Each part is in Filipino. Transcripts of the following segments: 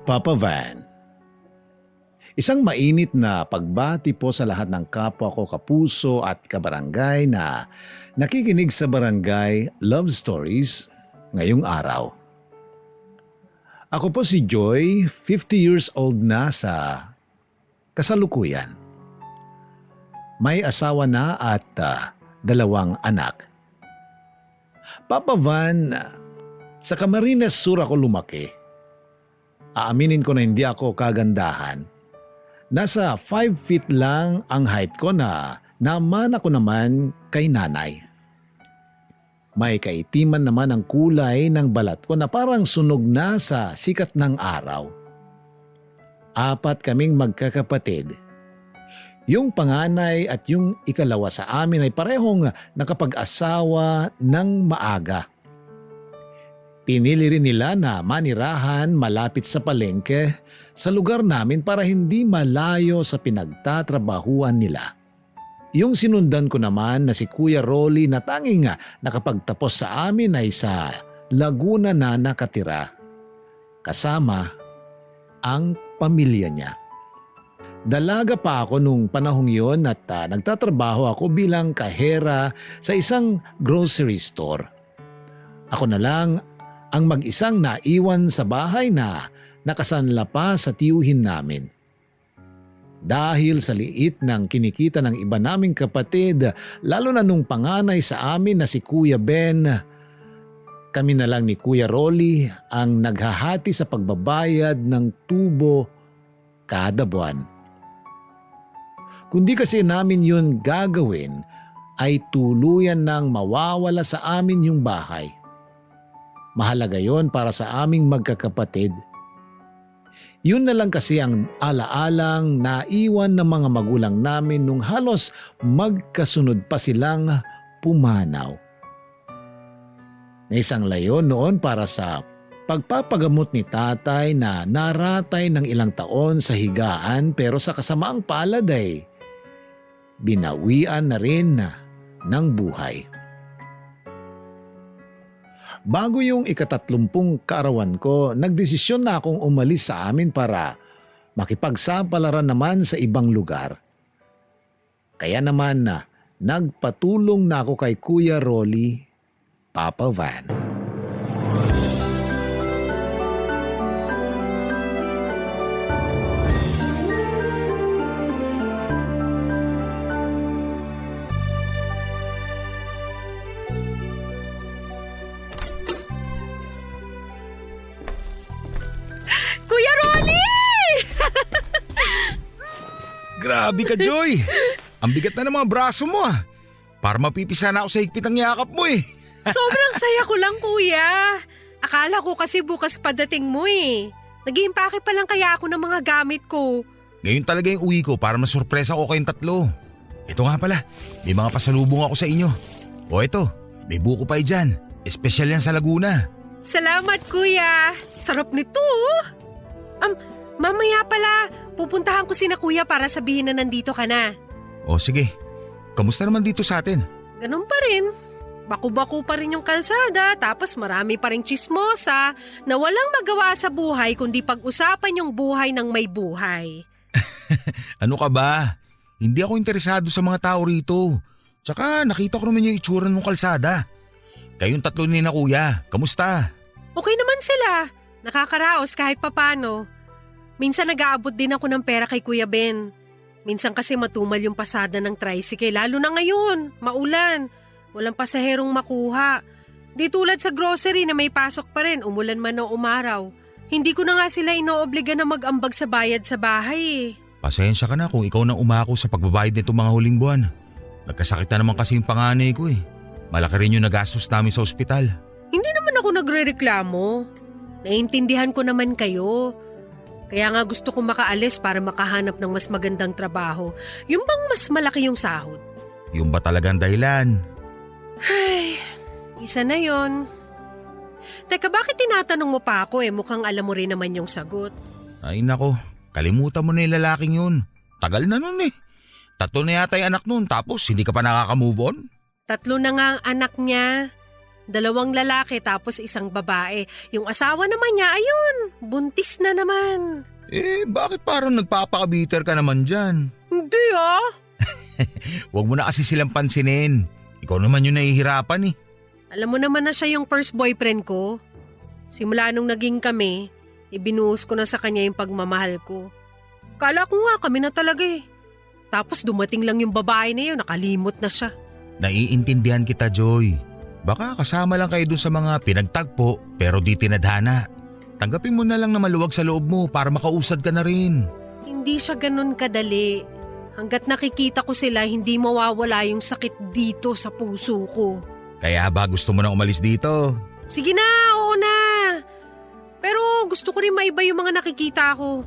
Papa Van. Isang mainit na pagbati po sa lahat ng kapwa ko kapuso at kabarangay na nakikinig sa Barangay Love Stories ngayong araw. Ako po si Joy, 50 years old na sa kasalukuyan. May asawa na at 2 anak. Papa Van, sa Camarines Sur ako lumaki. Aaminin ko na hindi ako kagandahan. Nasa 5 feet lang ang height ko na naman ako naman kay nanay. May kaitiman naman ang kulay ng balat ko na parang sunog na sa sikat ng araw. 4 kaming magkakapatid. Yung panganay at yung ikalawa sa amin ay parehong nakapag-asawa ng maaga. Pinili rin nila na manirahan malapit sa palengke sa lugar namin para hindi malayo sa pinagtatrabahuan nila. Yung sinundan ko naman na si Kuya Rolly na tanging nakapagtapos sa amin ay sa Laguna na nakatira. Kasama ang pamilya niya. Dalaga pa ako nung panahong yon at nagtatrabaho ako bilang kahera sa isang grocery store. Ako na lang ang mag-isang naiwan sa bahay na nakasanla pa sa tiyuhin namin. Dahil sa liit ng kinikita ng iba naming kapatid, lalo na nung panganay sa amin na si Kuya Ben, kami na lang ni Kuya Rolly ang naghahati sa pagbabayad ng tubo kada buwan. Kung di kasi namin yun gagawin, ay tuluyan nang mawawala sa amin yung bahay. Mahalaga yon para sa aming magkakapatid. Yun na lang kasi ang alaalang naiwan ng mga magulang namin nung halos magkasunod pa silang pumanaw. Naisang layon noon para sa pagpapagamot ni tatay na naratay ng ilang taon sa higaan pero sa kasamaang palad ay binawian na rin ng buhay. Bago yung 30 kaarawan ko, nagdesisyon na akong umalis sa amin para makipagsapalaran naman sa ibang lugar. Kaya naman nagpatulong na ako kay Kuya Rolly, Papa Van. Kuya Ronnie! Grabe ka, Joy! Ang bigat na ng mga braso mo ah. Para mapipisa na ako sa higpit ang yakap mo eh. Sobrang saya ko lang, kuya. Akala ko kasi bukas padating mo eh. Nag-iimpake pa lang kaya ako ng mga gamit ko. Ngayon talaga yung uwi ko para masurpresa ko kayong 3. Ito nga pala, may mga pasalubong ako sa inyo. O ito, may buko pa dyan. Espesyal yan sa Laguna. Salamat, kuya. Sarap nito. Mamaya pala, pupuntahan ko sina kuya para sabihin na nandito ka na. O sige, kamusta naman dito sa atin? Ganun pa rin. Baku-baku pa rin yung kalsada tapos marami pa rin tsismosa na walang magawa sa buhay kundi pag-usapan yung buhay ng may buhay. Ano ka ba? Hindi ako interesado sa mga tao rito. Tsaka nakita ko naman yung itsura ng kalsada. Kayong 3 ni na kuya, kamusta? Okay naman sila. Nakakaraos kahit papano. Minsan nag-aabot din ako ng pera kay Kuya Ben. Minsan kasi matumal yung pasada ng tricycle, lalo na ngayon, maulan. Walang pasaherong makuha. Di tulad sa grocery na may pasok pa rin, umulan man o umaraw. Hindi ko na nga sila inoobliga na mag-ambag sa bayad sa bahay eh. Pasensya ka na kung ikaw nang umako sa pagbabayad nito mga huling buwan. Nagkasakit na naman kasi yung panganay ko eh. Malaki rin yung nagastos namin sa ospital. Hindi naman ako nagre-reklamo. Naiintindihan ko naman kayo. Kaya nga gusto kong makaalis para makahanap ng mas magandang trabaho. Yung bang mas malaki yung sahod. Yung ba talagang dahilan? Ay, isa na yon. Teka, bakit tinatanong mo pa ako eh? Mukhang alam mo rin naman yung sagot. Ay nako, kalimutan mo na yung lalaking yun. Tagal na nun eh. 3 na yata yung anak nun tapos hindi ka pa nakaka-move on? 3 na nga ang anak niya. 2 lalaki tapos 1 babae. Yung asawa naman niya, ayun, buntis na naman. Bakit parang nagpapakabiter ka naman dyan? Hindi ah. Huwag mo na kasi silang pansinin. Ikaw naman yung nahihirapan eh. Alam mo naman na siya yung first boyfriend ko. Simula nung naging kami, ibinuhos ko na sa kanya yung pagmamahal ko. Kala ko nga kami na talaga eh. Tapos dumating lang yung babae na yun, nakalimot na siya. Naiintindihan kita, Joy. Baka kasama lang kayo dun sa mga pinagtagpo pero di tinadhana. Tanggapin mo na lang na maluwag sa loob mo para makausad ka na rin. Hindi siya ganun kadali. Hanggat nakikita ko sila, hindi mawawala yung sakit dito sa puso ko. Kaya ba gusto mo na umalis dito? Sige na, oo na. Pero gusto ko rin maiba yung mga nakikita ko.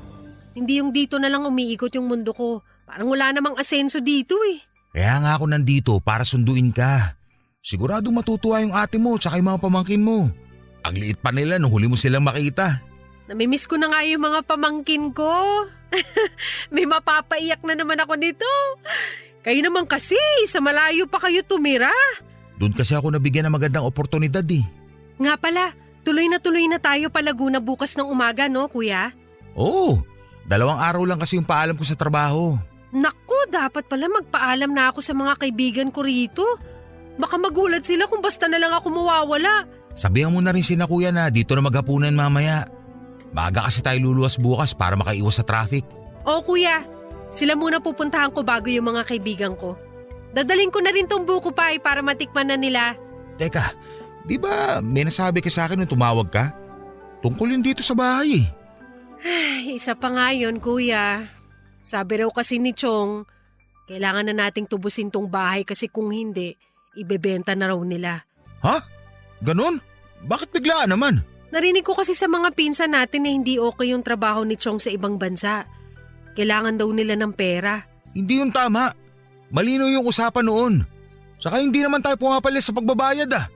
Hindi yung dito na lang umiikot yung mundo ko. Parang wala namang asenso dito eh. Kaya nga ako nandito para sunduin ka. Siguradong matutuwa yung ate mo tsaka yung mga pamangkin mo. Ang liit pa nila nung huli mo silang makita. Namimiss ko na nga yung mga pamangkin ko. May mapapaiyak na naman ako nito. Kayo naman kasi, sa malayo pa kayo tumira. Doon kasi ako nabigyan ng magandang oportunidad eh. Nga pala, tuloy na tayo pa Laguna bukas ng umaga no, kuya? Oo, 2 araw lang kasi yung paalam ko sa trabaho. Naku, dapat pala magpaalam na ako sa mga kaibigan ko rito. Baka magulat sila kung basta na lang ako mawawala. Sabihan mo na rin sina kuya na dito na maghapunan mamaya. Baga kasi tayo luluwas bukas para makaiwas sa traffic. Oo kuya, sila muna pupuntahan ko bago yung mga kaibigan ko. Dadaling ko na rin tong buko pie para matikman na nila. Teka, di ba may nasabi ka sa akin nung tumawag ka? Tungkol yun dito sa bahay eh. Ay, isa pa nga yun kuya. Sabi raw kasi ni Chong, kailangan na nating tubusin tong bahay kasi kung hindi, ibebenta na raw nila. Ha? Ganon? Bakit biglaan naman? Narinig ko kasi sa mga pinsan natin na hindi okay yung trabaho ni Chong sa ibang bansa. Kailangan daw nila ng pera. Hindi yun tama. Malino yung usapan noon. Saka hindi naman tayo pumapalis sa pagbabayad ah.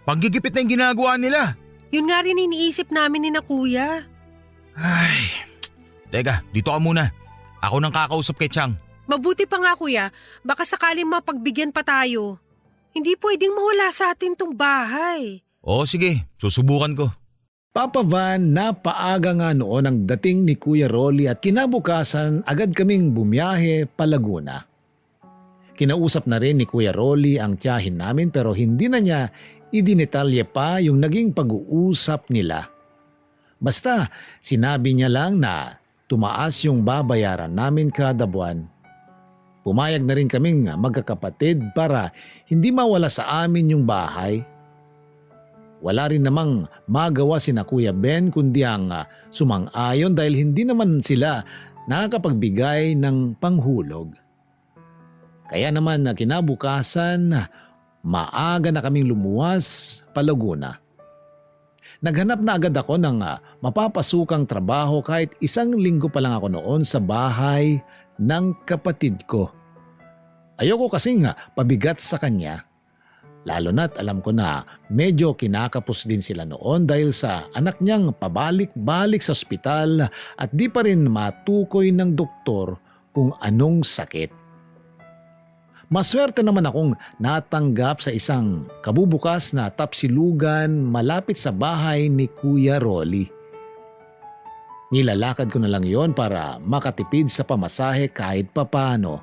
Panggigipit na yung ginagawa nila. Yun nga rin iniisip namin ni na kuya. Ay, teka, dito ka muna. Ako nang kakausap kay Chang. Mabuti pa nga kuya, baka sakaling mapagbigyan pa tayo. Hindi pwedeng mawala sa atin tong bahay. Oo sige, susubukan ko. Papa Van, napaaga nga noon ang dating ni Kuya Rolly at kinabukasan agad kaming bumiyahe pa Laguna. Kinausap na rin ni Kuya Rolly ang tiyahin namin pero hindi na niya idinetalye pa yung naging pag-uusap nila. Basta sinabi niya lang na tumaas yung babayaran namin kada buwan. Pumayag na rin kaming magkakapatid para hindi mawala sa amin yung bahay. Wala rin namang magawa sina Kuya Ben kundi ang sumang-ayon dahil hindi naman sila nakakapagbigay ng panghulog. Kaya naman kinabukasan, maaga na kaming lumuwas pa Laguna. Naghanap na agad ako ng mapapasukang trabaho kahit 1 linggo pa lang ako noon sa bahay ng kapatid ko. Ayoko kasing pabigat sa kanya. Lalo na't alam ko na medyo kinakapos din sila noon dahil sa anak niyang pabalik-balik sa ospital at di pa rin matukoy ng doktor kung anong sakit. Maswerte naman akong natanggap sa isang kabubukas na tapsilugan malapit sa bahay ni Kuya Rolly. Nilalakad ko na lang yon para makatipid sa pamasahe kahit papano.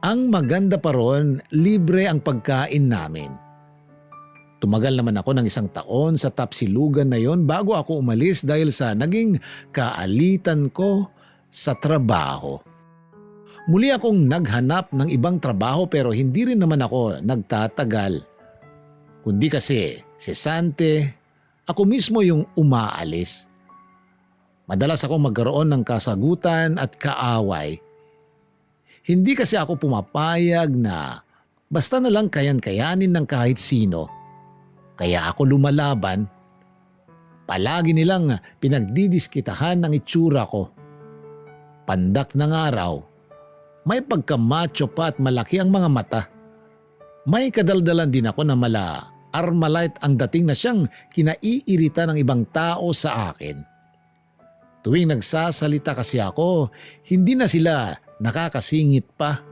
Ang maganda pa ron, libre ang pagkain namin. Tumagal naman ako ng 1 taon sa tapsilugan na yon bago ako umalis dahil sa naging kaalitan ko sa trabaho. Muli akong naghanap ng ibang trabaho pero hindi rin naman ako nagtatagal. Kundi kasi si Sante, ako mismo yung umaalis. Madalas akong magkaroon ng kasagutan at kaaway. Hindi kasi ako pumapayag na basta na lang kayan-kayanin ng kahit sino. Kaya ako lumalaban. Palagi nilang pinagdidiskitahan ng itsura ko. Pandak ng araw, may pagkamacho pa at malaki ang mga mata. May kadaldalan din ako na mala Armalite ang dating na siyang kinaiirita ng ibang tao sa akin. Tuwing nagsasalita kasi ako, hindi na sila nakakasingit pa.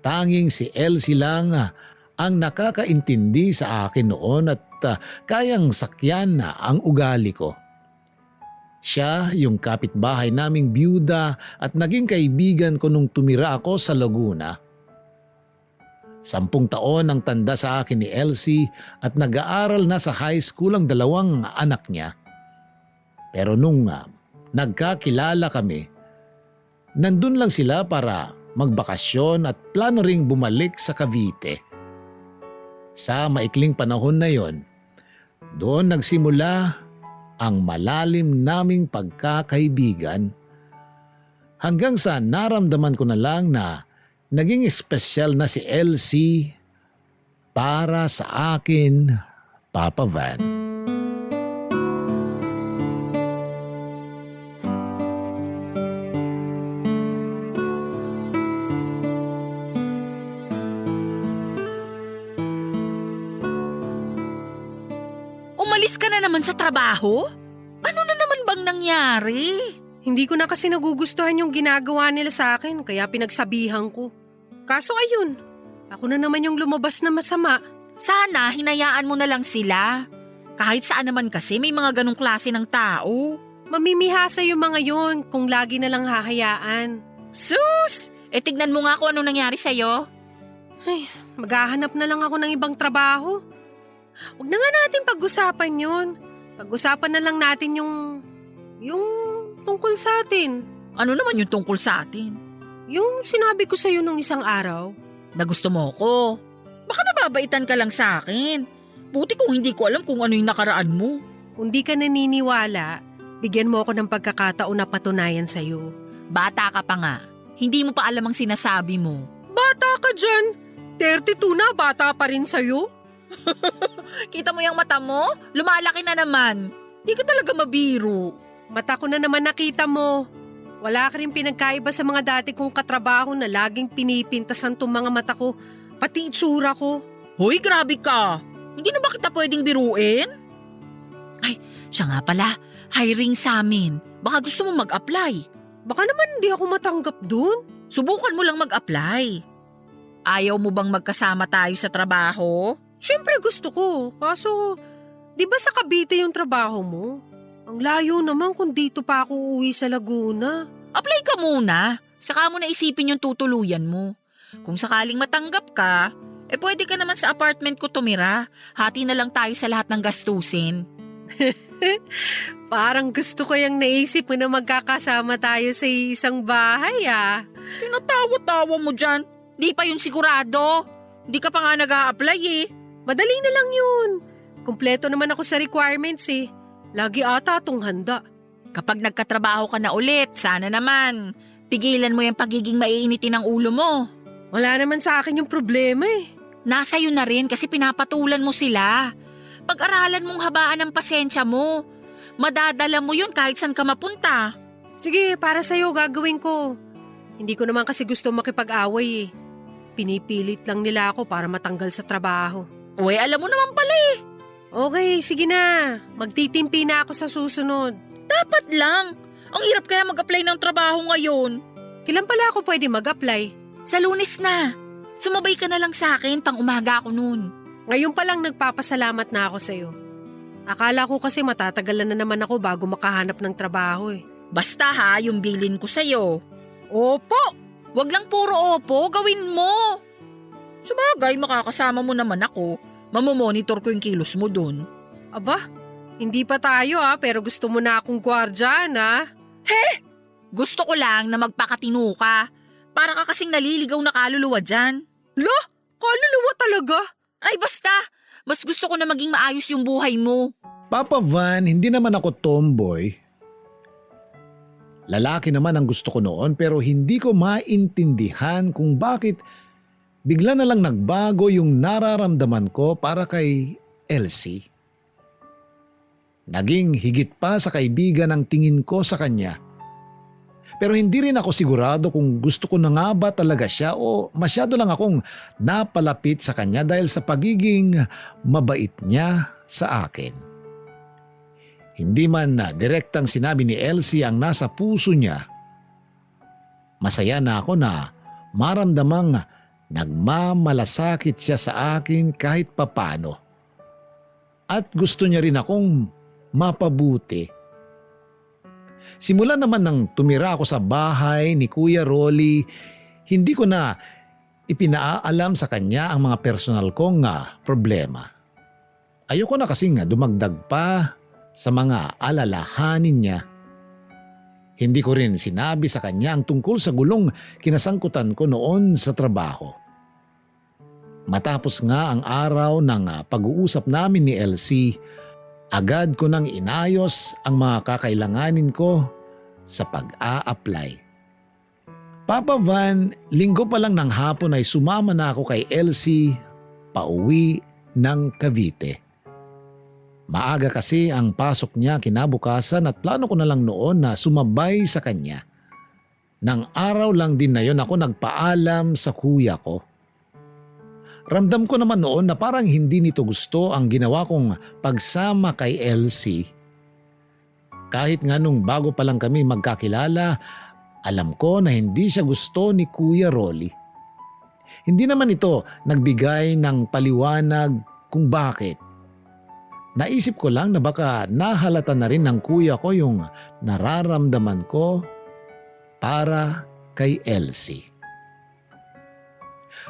Tanging si Elsie lang ang nakakaintindi sa akin noon at kayang sakyan na ang ugali ko. Siya yung kapitbahay naming byuda at naging kaibigan ko nung tumira ako sa Laguna. 10 taon ang tanda sa akin ni Elsie at nag-aaral na sa high school ang 2 anak niya. Pero nung nagkakilala kami, nandun lang sila para magbakasyon at plano ring bumalik sa Cavite. Sa maikling panahon na yon, doon nagsimula ang malalim naming pagkakaibigan hanggang sa naramdaman ko na lang na naging espesyal na si Elsie para sa akin, Papa Van. Umalis ka na naman sa trabaho? Ano na naman bang nangyari? Hindi ko na kasi nagugustuhan yung ginagawa nila sa akin kaya pinagsabihan ko. Kaso ayun, ako na naman yung lumabas na masama. Sana hinayaan mo na lang sila. Kahit saan naman kasi may mga ganong klase ng tao. Mamimihasa yung mga yon kung lagi na lang hahayaan. Sus! Tignan mo nga kung ano nangyari sa'yo. Ay, maghahanap na lang ako ng ibang trabaho. Huwag na nga natin pag-usapan yun. Pag-usapan na lang natin yung tungkol sa atin. Ano naman yung tungkol sa atin? Yung sinabi ko sa'yo nung isang araw. Na gusto mo ko. Baka nababaitan ka lang sa akin. Buti kung hindi ko alam kung ano yung nakaraan mo. Kung di ka naniniwala, bigyan mo ako ng pagkakataon na patunayan sa'yo. Bata ka pa nga. Hindi mo pa alam ang sinasabi mo. Bata ka dyan! 32 na, bata pa rin sa'yo. Kita mo yung mata mo? Lumalaki na naman. Di ka talaga mabiro. Mata ko na naman nakita mo. Wala ka rin pinagkaiba sa mga dati kong katrabaho na laging pinipintasan tong mga mata ko, pati itsura ko. Hoy, grabe ka. Hindi na ba kita pwedeng biruin? Ay, siya nga pala. Hiring sa amin. Baka gusto mo mag-apply. Baka naman hindi ako matanggap dun. Subukan mo lang mag-apply. Ayaw mo bang magkasama tayo sa trabaho? Siyempre gusto ko, kaso di ba sa Cavite yung trabaho mo? Ang layo naman kung dito pa ako uuwi sa Laguna. Apply ka muna. Saka mo na isipin yung tutuluyan mo. Kung sakaling matanggap ka, pwede ka naman sa apartment ko tumira. Hati na lang tayo sa lahat ng gastusin. Parang gusto ko yung naisip mo na magkakasama tayo sa isang bahay Tinatawa-tawa mo dyan. Di pa yun sigurado. Di ka pa nga nag-a-apply eh. Madali na lang yun. Kumpleto naman ako sa requirements eh. Lagi ata atong handa. Kapag nagkatrabaho ka na ulit, sana naman. Pigilan mo yung pagiging maiinitin ng ulo mo. Wala naman sa akin yung problema eh. Nasa iyo na rin kasi pinapatulan mo sila. Pag-aralan mong habaan ng pasensya mo. Madadala mo yun kahit saan ka mapunta. Sige, para sa'yo gagawin ko. Hindi ko naman kasi gusto makipag-away eh. Pinipilit lang nila ako para matanggal sa trabaho. Uy, alam mo naman pala eh. Okay, sige na. Magtitimpi na ako sa susunod. Dapat lang. Ang hirap kaya mag-apply ng trabaho ngayon. Kailan pala ako pwede mag-apply? Sa Lunes na. Sumabay ka na lang sa akin pang umaga ako noon. Ngayon pa lang nagpapasalamat na ako sa'yo. Akala ko kasi matatagalan na naman ako bago makahanap ng trabaho eh. Basta ha, yung bilin ko sa'yo. Opo! Wag lang puro opo, gawin mo. Sabagay, makakasama mo naman ako. Mamomonitor ko yung kilos mo dun. Aba, hindi pa tayo pero gusto mo na akong gwardiyan Gusto ko lang na magpakatino ka. Para ka kasing naliligaw na kaluluwa dyan. Kaluluwa talaga? Ay basta, mas gusto ko na maging maayos yung buhay mo. Papa Van, hindi naman ako tomboy. Lalaki naman ang gusto ko noon pero hindi ko maintindihan kung bakit bigla na lang nagbago yung nararamdaman ko para kay Elsie. Naging higit pa sa kaibigan ang tingin ko sa kanya. Pero hindi rin ako sigurado kung gusto ko na nga ba talaga siya o masyado lang akong napalapit sa kanya dahil sa pagiging mabait niya sa akin. Hindi man na direktang sinabi ni Elsie ang nasa puso niya. Masaya na ako na maramdamang Nagmamalasakit siya sa akin kahit papano. At gusto niya rin akong mapabuti. Simula naman nang tumira ako sa bahay ni Kuya Rolly, hindi ko na ipinaalam sa kanya ang mga personal kong problema. Ayoko na kasing dumagdag pa sa mga alalahanin niya. Hindi ko rin sinabi sa kanya ang tungkol sa gulong kinasangkutan ko noon sa trabaho. Matapos nga ang araw ng pag-uusap namin ni Elsie, agad ko nang inayos ang mga kakailanganin ko sa pag-a-apply. Papa Van, linggo pa lang ng hapon ay sumama na ako kay Elsie pauwi ng Cavite. Maaga kasi ang pasok niya kinabukasan at plano ko na lang noon na sumabay sa kanya. Nang araw lang din na yon ako nagpaalam sa kuya ko. Ramdam ko naman noon na parang hindi nito gusto ang ginawa kong pagsama kay Elsie. Kahit nga nung bago pa lang kami magkakilala, alam ko na hindi siya gusto ni Kuya Rolly. Hindi naman ito nagbigay ng paliwanag kung bakit. Naisip ko lang na baka nahalata na rin ng kuya ko yung nararamdaman ko para kay Elsie.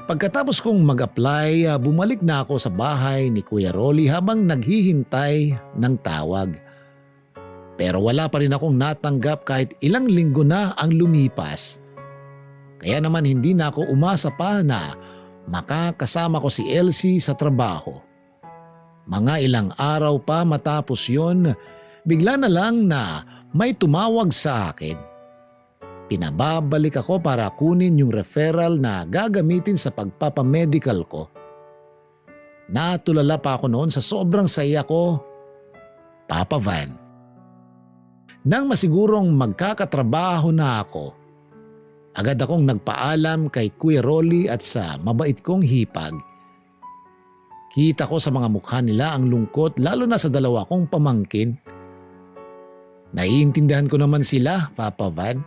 Pagkatapos kong mag-apply, bumalik na ako sa bahay ni Kuya Rolly habang naghihintay ng tawag. Pero wala pa rin akong natanggap kahit ilang linggo na ang lumipas. Kaya naman hindi na ako umasa pa na makakasama ko si Elsie sa trabaho. Mga ilang araw pa matapos yon, bigla na lang na may tumawag sa akin. Pinababalik ako para kunin yung referral na gagamitin sa pagpapamedical ko. Natulala pa ako noon sa sobrang saya ko, Papa Van. Nang masigurong magkakatrabaho na ako, agad akong nagpaalam kay Kuya Rolly at sa mabait kong hipag. Kita ko sa mga mukha nila ang lungkot lalo na sa dalawa kong pamangkin. Naiintindihan ko naman sila, Papa Van.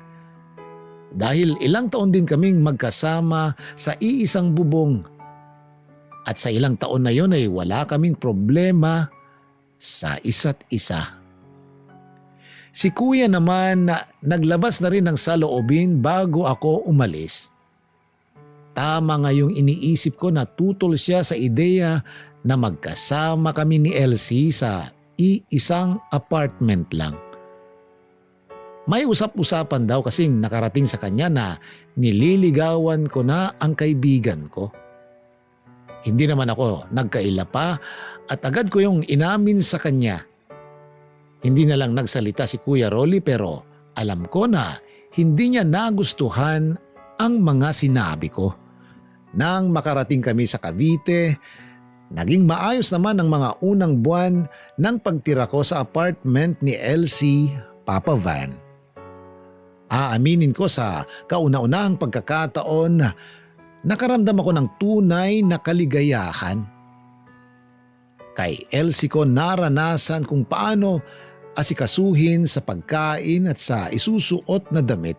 Dahil ilang taon din kaming magkasama sa iisang bubong. At sa ilang taon na yon ay wala kaming problema sa isa't isa. Si Kuya naman naglabas na rin ng saloobin bago ako umalis. Tama nga yung iniisip ko na tutol siya sa ideya na magkasama kami ni Elsie sa iisang apartment lang. May usap-usapan daw kasing nakarating sa kanya na nililigawan ko na ang kaibigan ko. Hindi naman ako nagkaila pa at agad ko yung inamin sa kanya. Hindi na lang nagsalita si Kuya Rolly pero alam ko na hindi niya nagustuhan ang mga sinabi ko. Nang makarating kami sa Cavite, naging maayos naman ang mga unang buwan ng pagtira ko sa apartment ni Elsie, Papa Van. Aaminin ko sa kauna-unahang pagkakataon, nakaramdam ako ng tunay na kaligayahan. Kay Elsie ko naranasan kung paano asikasuhin sa pagkain at sa isusuot na damit.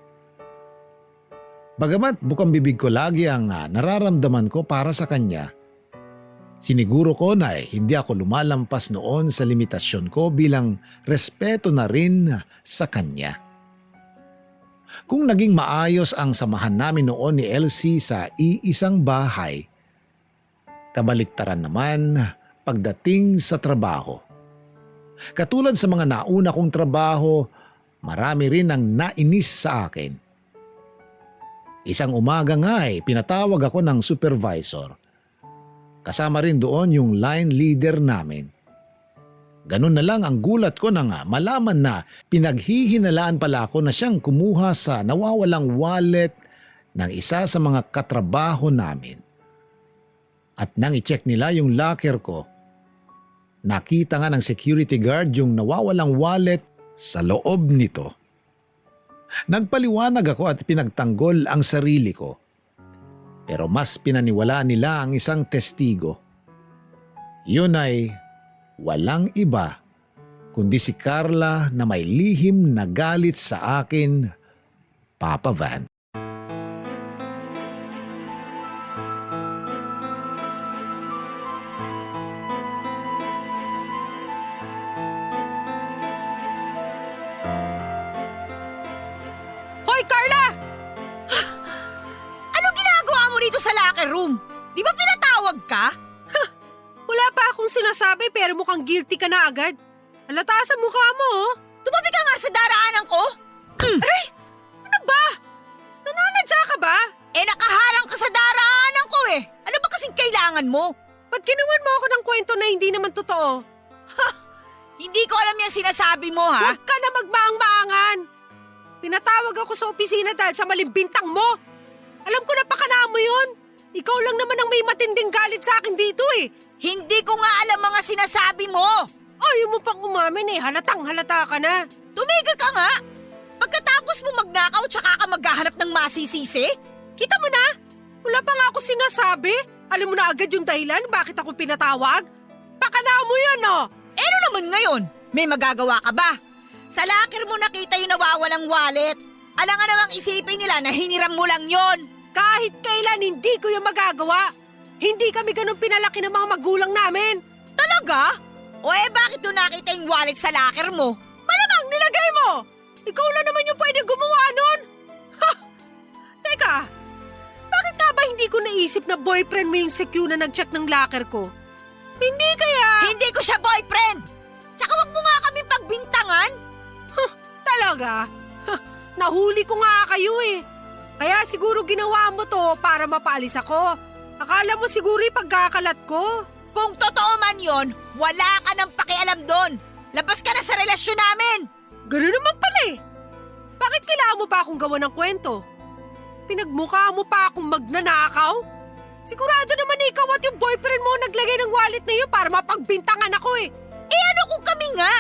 Bagamat bukang bibig ko lagi ang nararamdaman ko para sa kanya, siniguro ko na hindi ako lumalampas noon sa limitasyon ko bilang respeto na rin sa kanya. Kung naging maayos ang samahan namin noon ni Elsie sa iisang bahay, kabaliktaran naman pagdating sa trabaho. Katulad sa mga nauna kong trabaho, marami rin ang nainis sa akin. Isang umaga nga pinatawag ako ng supervisor. Kasama rin doon yung line leader namin. Ganun na lang ang gulat ko nang malaman na pinaghihinalaan pala ako na siyang kumuha sa nawawalang wallet ng isa sa mga katrabaho namin. At nang i-check nila yung locker ko, nakita nga ng security guard yung nawawalang wallet sa loob nito. Nagpaliwanag ako at pinagtanggol ang sarili ko. Pero mas pinaniwalaan nila ang isang testigo. Yun ay walang iba kundi si Carla na may lihim na galit sa akin, Papa Van. Hoy, Carla! Anong ginagawa mo rito sa locker room? Di ba pinatawag ka? Wala pa akong sinasabi pero mukhang guilty ka na agad. Halata sa mukha mo, oh. Tumabi ka nga sa daraanan ko. Aray! Ano ba? Nananadya ka ba? Nakaharang ka sa daraanan ko eh. Ano ba kasing kailangan mo? Ba't ginawan mo ako ng kwento na hindi naman totoo? Hindi ko alam yung sinasabi mo ha. Huwag ka na magmaang-maangan. Pinatawag ako sa opisina dahil sa malimbintang mo. Alam ko na pakana mo yun. Ikaw lang naman ang may matinding galit sa akin dito eh. Hindi ko nga alam mga sinasabi mo. Ayaw mo pang umamin eh. Halatang halata ka na. Tumigil ka nga. Pagkatapos mo magnakaw tsaka ka maghahanap ng masisisi? Kita mo na? Wala pa nga ako sinasabi. Alam mo na agad yung dahilan bakit ako pinatawag? Pakana mo yan oh. Ano naman ngayon? May magagawa ka ba? Sa locker mo nakita yung nawawalang wallet. Alam nga namang isipin nila na hiniram mo lang yon. Kahit kailan hindi ko yung magagawa. Hindi kami ganun pinalaki ng mga magulang namin. Talaga? O bakit doon nakita yung wallet sa locker mo? Malamang nilagay mo! Ikaw lang naman yung pwede gumawa nun! Ha! Teka, bakit nga ba hindi ko naisip na boyfriend mo yung secure na nag-check ng locker ko? Hindi kaya... Hindi ko siya boyfriend! Tsaka wag mo nga kami pagbintangan! Talaga? Nahuli ko nga kayo eh. Kaya siguro ginawa mo to para mapaalis ako. Akala mo siguro pagkakalat ko. Kung totoo man yon, wala ka nang pakialam doon. Labas ka na sa relasyon namin! Ganun naman pala eh. Bakit kailangan mo pa akong gawa ng kwento? Pinagmukha mo pa akong magnanakaw? Sigurado naman na ikaw at yung boyfriend mo naglagay ng wallet na yun para mapagbintangan ako eh. Ano kung kami nga?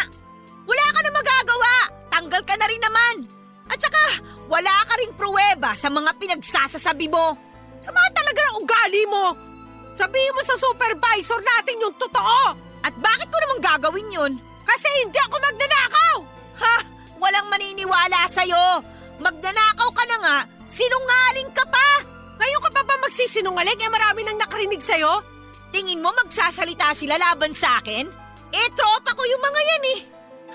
Wala ka na magagawa. Tanggal ka na rin naman. At saka, wala ka ring pruweba sa mga pinagsasasabi mo. Sama talaga ang ugali mo. Sabihin mo sa supervisor natin yung totoo. At bakit ko naman gagawin yun? Kasi hindi ako magnanakaw. Ha? Walang maniniwala sa'yo. Magnanakaw ka na nga, sinungaling ka pa. Ngayon ka pa ba magsisinungaling? Marami nang nakarinig sa'yo. Tingin mo magsasalita sila laban sa akin? Tropa ko yung mga yan eh.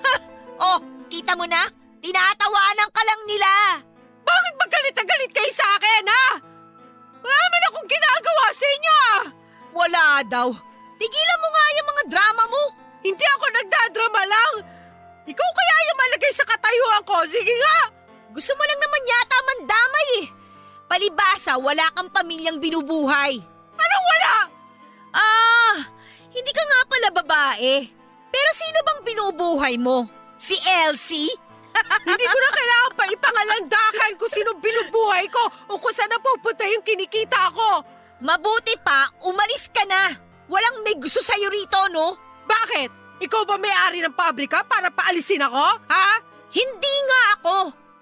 Ha? Oh, kita mo na? Tinatawanan ka lang nila. Bakit ba galit na galit kayo sa akin, ha? Wala naman akong ginagawa sa inyo, ah. Wala daw. Tigilan mo nga yung mga drama mo. Hindi ako nagdadrama lang. Ikaw kaya yung malagay sa katayuan ko. Sige nga. Gusto mo lang naman yata mandamay eh. Palibasa, wala kang pamilyang binubuhay. Anong wala? Hindi ka nga pala babae. Pero sino bang binubuhay mo? Si Elsie? Hindi ko na kailangan pa ipangalandakan kung sino binubuhay ko o kung saan napupunta yung kinikita ko. Mabuti pa, umalis ka na. Walang may gusto sa'yo rito, no? Bakit? Ikaw ba may-ari ng pabrika para paalisin ako? Ha? Hindi nga ako.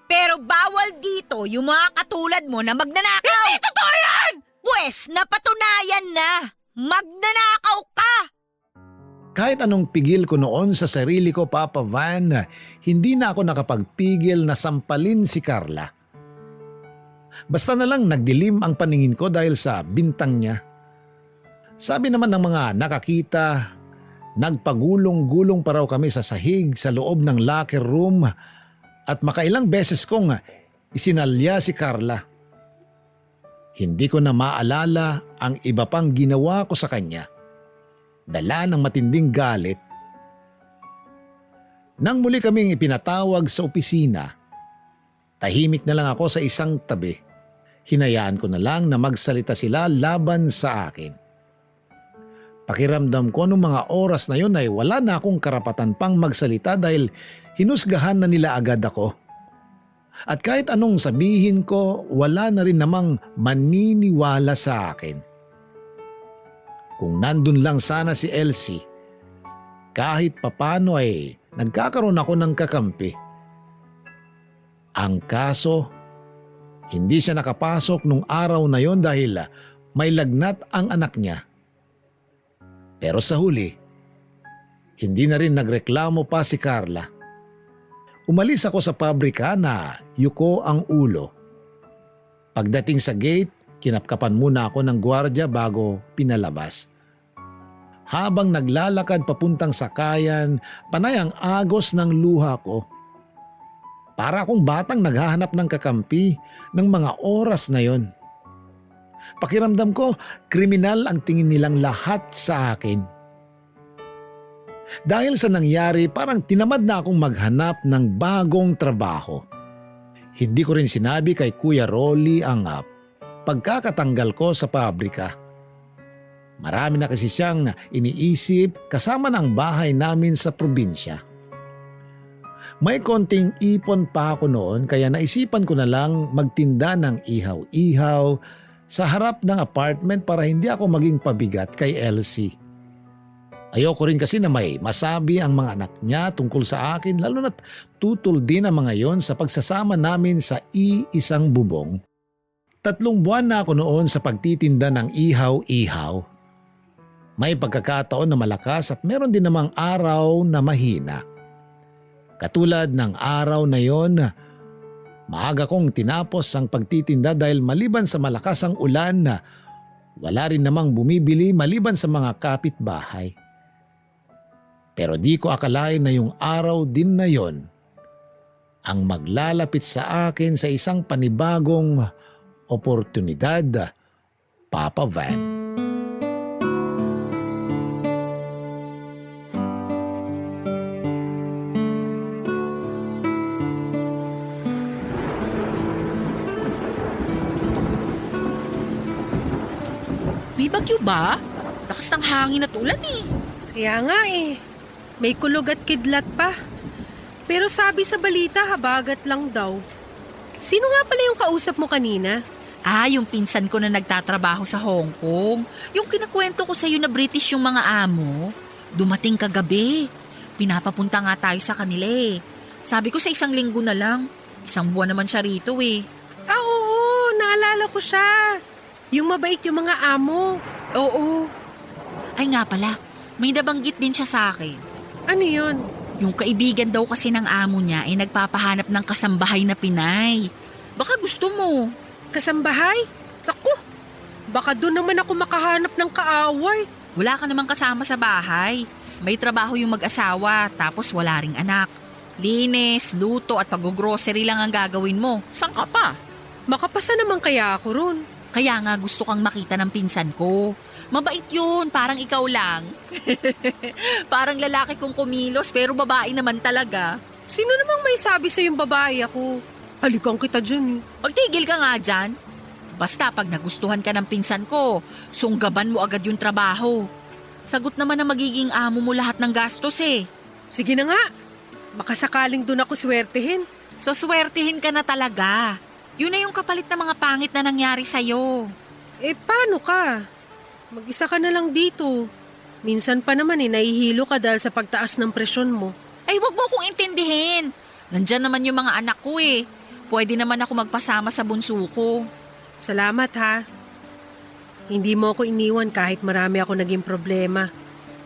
Pero bawal dito yung mga katulad mo na magnanakaw. Hindi totoo yan! Pwes, napatunayan na. Magnanakaw ka. Kahit anong pigil ko noon sa sarili ko, Papa Van, hindi na ako nakapagpigil na sampalin si Carla. Basta na lang nagdilim ang paningin ko dahil sa bintang niya. Sabi naman ng mga nakakita, nagpagulong-gulong pa raw kami sa sahig sa loob ng locker room at makailang beses kong isinalya si Carla. Hindi ko na maalala ang iba pang ginawa ko sa kanya. Dala ng matinding galit. Nang muli kaming ipinatawag sa opisina, tahimik na lang ako sa isang tabi. Hinayaan ko na lang na magsalita sila laban sa akin. Pakiramdam ko nung mga oras na yun ay wala na akong karapatan pang magsalita dahil hinusgahan na nila agad ako. At kahit anong sabihin ko, wala na rin namang maniniwala sa akin. Kung nandun lang sana si Elsie, kahit papano ay nagkakaroon ako ng kakampi. Ang kaso, hindi siya nakapasok nung araw na yon dahil may lagnat ang anak niya. Pero sa huli, hindi na rin nagreklamo pa si Carla. Umalis ako sa pabrika na yuko ang ulo. Pagdating sa gate, kinapkapan muna ako ng gwardiya bago pinalabas. Habang naglalakad papuntang sakayan, panay ang agos ng luha ko. Para akong batang naghahanap ng kakampi ng mga oras na yon. Pakiramdam ko, kriminal ang tingin nilang lahat sa akin. Dahil sa nangyari, parang tinamad na akong maghanap ng bagong trabaho. Hindi ko rin sinabi kay Kuya Rolly ang pagkakatanggal ko sa pabrika. Marami na kasi siyang iniisip kasama ng bahay namin sa probinsya. May konting ipon pa ako noon kaya naisipan ko na lang magtinda ng ihaw-ihaw sa harap ng apartment para hindi ako maging pabigat kay Elsie. Ayoko rin kasi na may masabi ang mga anak niya tungkol sa akin lalo na't tutol din ang mga yon sa pagsasama namin sa iisang bubong. 3 buwan na ako noon sa pagtitinda ng ihaw-ihaw. May pagkakataon na malakas at meron din namang araw na mahina. Katulad ng araw na yon, maaga kong tinapos ang pagtitinda dahil maliban sa malakas ang ulan na wala rin namang bumibili maliban sa mga kapitbahay. Pero di ko akalain na yung araw din na yon ang maglalapit sa akin sa isang panibagong oportunidad, Papa Van. May bagyo ba? Lakas ng hangin at ulan eh. Kaya nga eh, may kulog at kidlat pa. Pero sabi sa balita, habagat lang daw. Sino nga pala yung kausap mo kanina? Yung pinsan ko na nagtatrabaho sa Hong Kong. Yung kinakwento ko sa'yo na British yung mga amo. Dumating kagabi. Pinapapunta nga tayo sa kanila eh. Sabi ko sa 1 linggo na lang. 1 buwan naman siya rito eh. Oo, naalala ko siya. Yung mabait yung mga amo. Oo. Ay nga pala, may nabanggit din siya sa akin. Ano yun? Yung kaibigan daw kasi ng amo niya ay nagpapahanap ng kasambahay na Pinay. Baka gusto mo. Kasambahay? Naku, baka doon naman ako makahanap ng kaaway. Wala ka namang kasama sa bahay. May trabaho yung mag-asawa tapos wala ring anak. Linis, luto at pag-grocery lang ang gagawin mo. Saan ka pa? Makapasa naman kaya ako ron. Kaya nga gusto kang makita ng pinsan ko. Mabait yun, parang ikaw lang. Parang lalaki kong kumilos pero babae naman talaga. Sino namang may sabi sa yung babae ako? Halikan kita dyan. Magtigil ka nga dyan. Basta pag nagustuhan ka ng pinsan ko, sunggaban mo agad yung trabaho. Sagot naman na magiging amo mo lahat ng gastos eh. Sige na nga, makasakaling doon ako swertehin. So swertihin ka na talaga. Yun na yung kapalit na mga pangit na nangyari sa'yo. Eh paano ka? Mag-isa ka na lang dito. Minsan pa naman nahihilo ka dahil sa pagtaas ng presyon mo. Ay, wag mo akong intindihin. Nandyan naman yung mga anak ko eh. Pwede naman ako magpasama sa bunso ko. Salamat ha. Hindi mo ako iniwan kahit marami ako naging problema.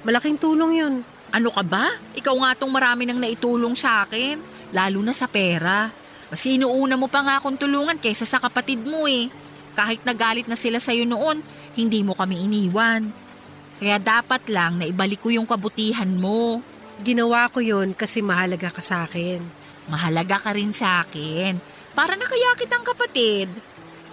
Malaking tulong yun. Ano ka ba? Ikaw nga tong marami nang naitulong sa akin. Lalo na sa pera. Mas inuuna mo pa nga akong tulungan kaysa sa kapatid mo eh. Kahit nagalit na sila sa'yo noon, hindi mo kami iniwan. Kaya dapat lang na ibalik ko yung kabutihan mo. Ginawa ko yun kasi mahalaga ka sa akin. Mahalaga ka rin sa akin. Para nakayakit ang kapatid.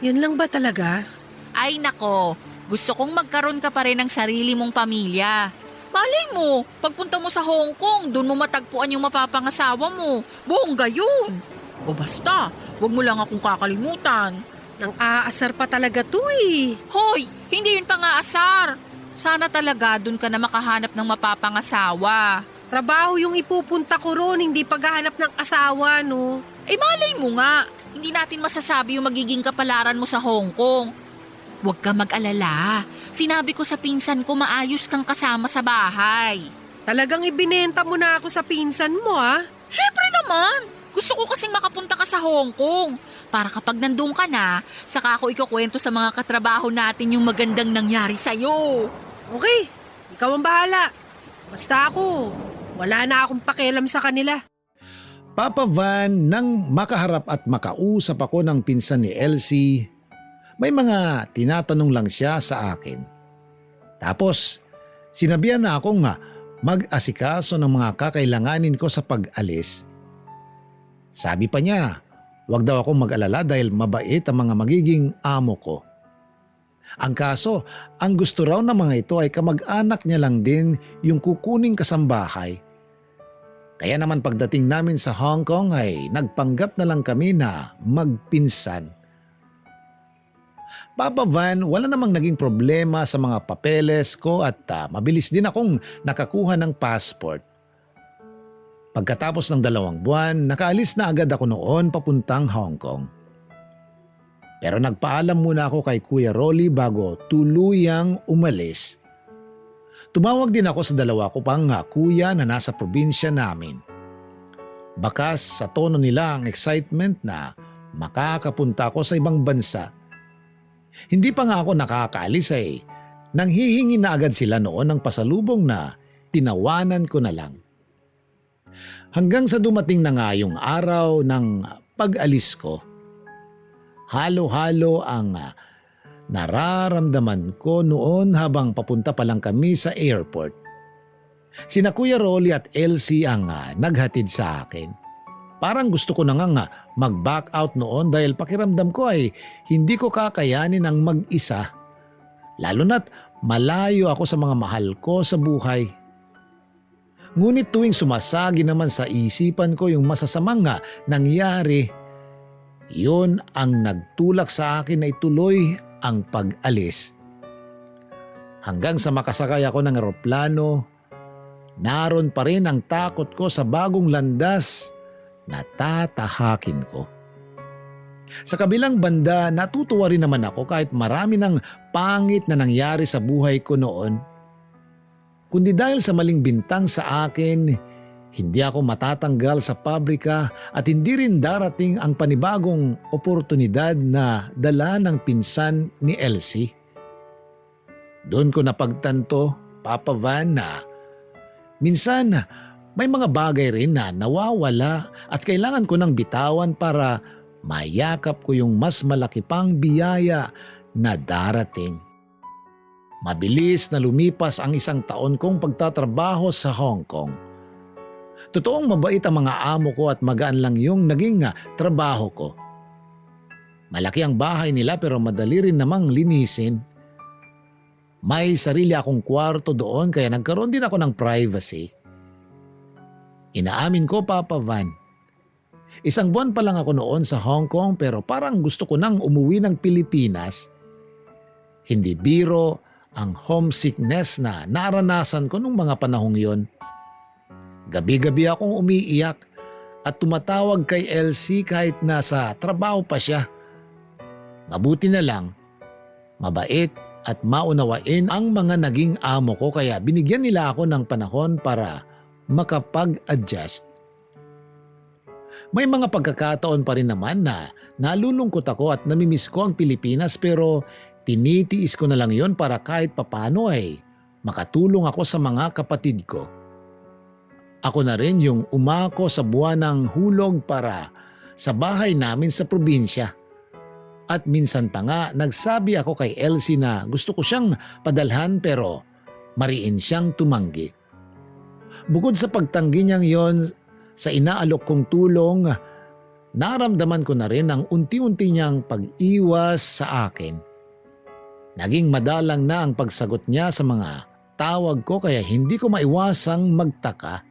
Yun lang ba talaga? Ay nako, gusto kong magkaroon ka pa rin ng sarili mong pamilya. Malay mo, pagpunta mo sa Hong Kong, doon mo matagpuan yung mapapangasawa mo. Bongga yun. O basta, wag mo lang akong kakalimutan. Nang aasar pa talaga to eh. Hoy, hindi yun pang-aasar. Sana talaga doon ka na makahanap ng mapapangasawa. Trabaho yung ipupunta ko ron, hindi paghahanap ng asawa, no? Eh malay mo nga, hindi natin masasabi yung magiging kapalaran mo sa Hong Kong. Huwag ka mag-alala. Sinabi ko sa pinsan ko maayos kang kasama sa bahay. Talagang ibinenta mo na ako sa pinsan mo, ha? Syempre naman. Gusto ko kasing makapunta ka sa Hong Kong. Para kapag nandun ka na, saka ako ikukwento sa mga katrabaho natin yung magandang nangyari sa'yo. Okay, ikaw ang bahala. Basta ako, wala na akong pakialam sa kanila. Papa Van, nang makaharap at makausap ako ng pinsan ni Elsie, may mga tinatanong lang siya sa akin. Tapos, sinabihan na akong mag-asikaso ng mga kakailanganin ko sa pag-alis. Sabi pa niya, wag daw akong mag-alala dahil mabait ang mga magiging amo ko. Ang kaso, ang gusto raw ng mga ito ay kamag-anak niya lang din yung kukuning kasambahay. Kaya naman pagdating namin sa Hong Kong ay nagpanggap na lang kami na magpinsan. Papa Van, wala namang naging problema sa mga papeles ko at mabilis din akong nakakuha ng passport. Pagkatapos ng 2 buwan, nakaalis na agad ako noon papuntang Hong Kong. Pero nagpaalam muna ako kay Kuya Rolly bago tuluyang umalis. Tumawag din ako sa 2 ko pang kuya na nasa probinsya namin. Bakas sa tono nila ang excitement na makakapunta ako sa ibang bansa. Hindi pa nga ako nakakaalis nanghihingi na agad sila noon ng pasalubong na tinawanan ko na lang. Hanggang sa dumating na nga yung araw ng pag-alis ko. Halo-halo ang nararamdaman ko noon habang papunta pa lang kami sa airport. Sina Kuya Rolly at Elsie ang naghatid sa akin. Parang gusto ko na nga mag-back out noon dahil pakiramdam ko ay hindi ko kakayanin ang mag-isa. Lalo na't malayo ako sa mga mahal ko sa buhay. Ngunit tuwing sumasagi naman sa isipan ko yung masasamang nangyari, yun ang nagtulak sa akin na ituloy ang pag-alis. Hanggang sa makasakay ako ng eroplano, naroon pa rin ang takot ko sa bagong landas na tatahakin ko. Sa kabilang banda, natutuwa rin naman ako kahit marami ng pangit na nangyari sa buhay ko noon. Kundi dahil sa maling bintang sa akin, hindi ako matatanggal sa pabrika at hindi rin darating ang panibagong oportunidad na dala ng pinsan ni Elsie. Doon ko napagtanto, Papa Van, na minsan may mga bagay rin na nawawala at kailangan ko ng bitawan para mayakap ko yung mas malaki pang biyaya na darating. Mabilis na lumipas ang 1 taon kong pagtatrabaho sa Hong Kong. Totoong mabait ang mga amo ko at magaan lang yung naging trabaho ko. Malaki ang bahay nila pero madali rin namang linisin. May sarili akong kwarto doon kaya nagkaroon din ako ng privacy. Inaamin ko, Papa Van. 1 buwan pa lang ako noon sa Hong Kong pero parang gusto ko nang umuwi ng Pilipinas. Hindi biro ang homesickness na naranasan ko nung mga panahong yon. Gabi-gabi akong umiiyak at tumatawag kay Elsie kahit nasa trabaho pa siya. Mabuti na lang, mabait at maunawain ang mga naging amo ko kaya binigyan nila ako ng panahon para makapag-adjust. May mga pagkakataon pa rin naman na nalulungkot ako at namimiss ko ang Pilipinas pero tinitiis ko na lang yon para kahit papano ay makatulong ako sa mga kapatid ko. Ako na rin yung umako sa buwan ng hulog para sa bahay namin sa probinsya. At minsan pa nga nagsabi ako kay Elsie na gusto ko siyang padalhan pero mariin siyang tumanggi. Bukod sa pagtanggi niyang yon sa inaalok kong tulong, naramdaman ko na rin ang unti-unti niyang pag-iwas sa akin. Naging madalang na ang pagsagot niya sa mga tawag ko kaya hindi ko maiwasang magtaka.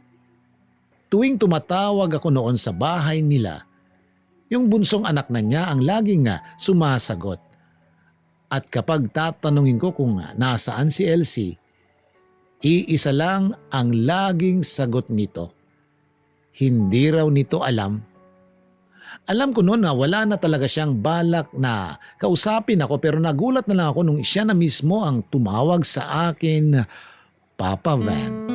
Tuwing tumatawag ako noon sa bahay nila, yung bunsong anak na niya ang laging sumasagot. At kapag tatanungin ko kung nasaan si Elsie, iisa lang ang laging sagot nito. Hindi raw nito alam. Alam ko noon na wala na talaga siyang balak na kausapin ako pero nagulat na lang ako nung siya na mismo ang tumawag sa akin, Papa Van.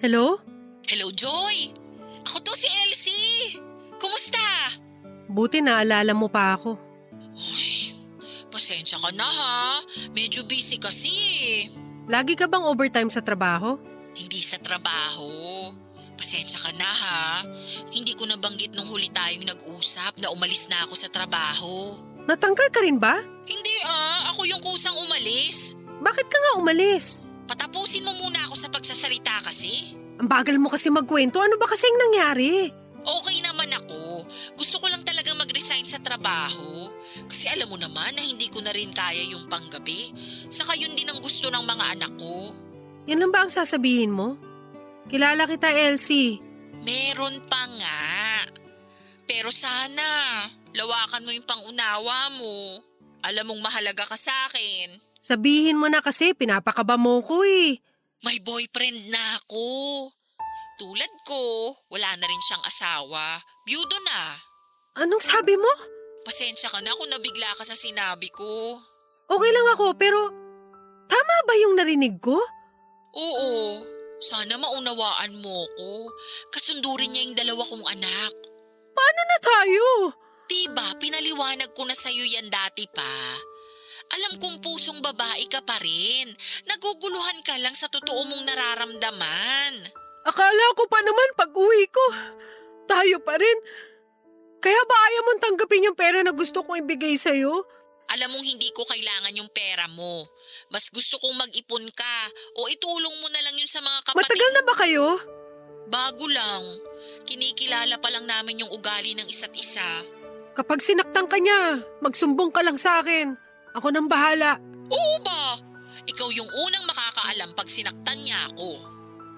Hello? Hello, Joy! Ako to si Elsie! Kumusta? Buti naalala mo pa ako. Ay, pasensya ka na ha. Medyo busy kasi. Lagi ka bang overtime sa trabaho? Hindi sa trabaho. Pasensya ka na ha. Hindi ko nabanggit nung huli tayong nag-usap na umalis na ako sa trabaho. Natanggal ka rin ba? Hindi ako yung kusang umalis. Bakit ka nga umalis? Patapusin mo muna ako sa pagsasalita kasi. Ang bagal mo kasi magkwento. Ano ba kasing nangyari? Okay naman ako. Gusto ko lang talaga mag-resign sa trabaho. Kasi alam mo naman na hindi ko na rin kaya yung panggabi. Saka yun din ang gusto ng mga anak ko. Yan lang ba ang sasabihin mo? Kilala kita, Elsie. Meron pa nga. Pero sana, lawakan mo yung pangunawa mo. Alam mong mahalaga ka sa akin. Sabihin mo na kasi, pinapakaba mo ko eh. May boyfriend na ako. Tulad ko, wala na rin siyang asawa. Byudo na. Anong sabi mo? Pasensya ka na kung nabigla ka sa sinabi ko. Okay lang ako, pero tama ba yung narinig ko? Oo, sana maunawaan mo ko. Kasundurin niya yung 2 kong anak. Paano na tayo? Diba, pinaliwanag ko na sa'yo yan dati pa. Alam kong pusong babae ka pa rin. Naguguluhan ka lang sa totoo mong nararamdaman. Akala ko pa naman pag-uwi ko, tayo pa rin. Kaya ba ayaw mong tanggapin yung pera na gusto kong ibigay sa'yo? Alam mong hindi ko kailangan yung pera mo. Mas gusto kong mag-ipon ka o itulong mo na lang yun sa mga kapatid. Matagal na ba kayo? Bago lang. Kinikilala pa lang namin yung ugali ng isa't isa. Kapag sinaktan ka niya, magsumbong ka lang sa akin. Ako nang bahala. Oo ba? Ikaw yung unang makakaalam pag sinaktan niya ako.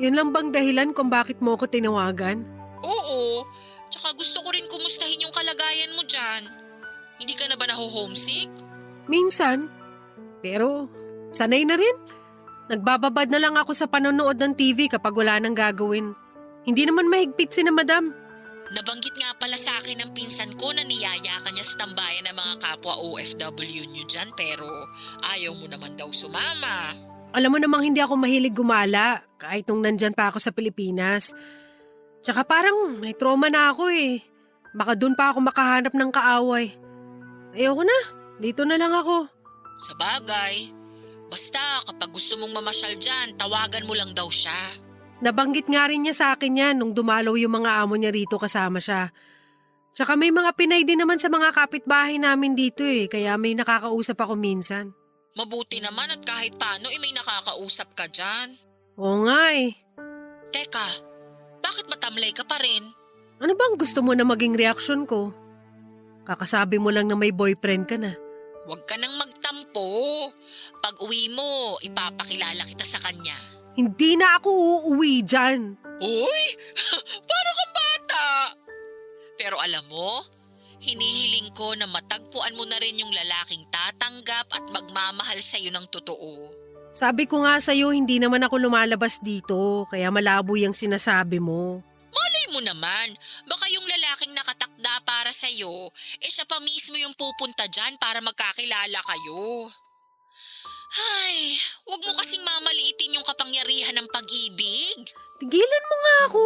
Yun lang bang dahilan kung bakit mo ako tinawagan? Oo. Tsaka gusto ko rin kumustahin yung kalagayan mo dyan. Hindi ka na ba naho-homesick? Minsan. Pero sanay na rin. Nagbababad na lang ako sa panonood ng TV kapag wala nang gagawin. Hindi naman mahigpit si na madam. Nabanggit nga pala sa akin ng pinsan ko na niyaya ka niya sa tambayan ng mga kapwa OFW niyo dyan pero ayaw mo naman daw sumama. Alam mo namang hindi ako mahilig gumala kahit nung nandyan pa ako sa Pilipinas. Tsaka parang may trauma na ako eh. Baka dun pa ako makahanap ng kaaway. Ayoko na, dito na lang ako. Sa bagay, basta kapag gusto mong mamasyal dyan, tawagan mo lang daw siya. Nabanggit nga rin niya sa akin yan nung dumalaw yung mga amo niya rito kasama siya. Tsaka may mga Pinay din naman sa mga kapitbahay namin dito eh, kaya may nakakausap ako minsan. Mabuti naman at kahit paano may nakakausap ka dyan. Oo nga eh. Teka, bakit matamlay ka pa rin? Ano bang gusto mo na maging reaksyon ko? Kakasabi mo lang na may boyfriend ka na. Huwag ka nang magtampo. Pag uwi mo, ipapakilala kita sa kanya. Hindi na ako uuwi dyan. Uy! Parang kang bata! Pero alam mo, hinihiling ko na matagpuan mo na rin yung lalaking tatanggap at magmamahal sa'yo ng totoo. Sabi ko nga sa'yo, hindi naman ako lumalabas dito, kaya malabo yung sinasabi mo. Malay mo naman, baka yung lalaking nakatakda para sa'yo, siya pa mismo yung pupunta dyan para magkakilala kayo. Ay, wag mo kasing mamaliitin yung kapangyarihan ng pag-ibig. Tigilan mo nga ako.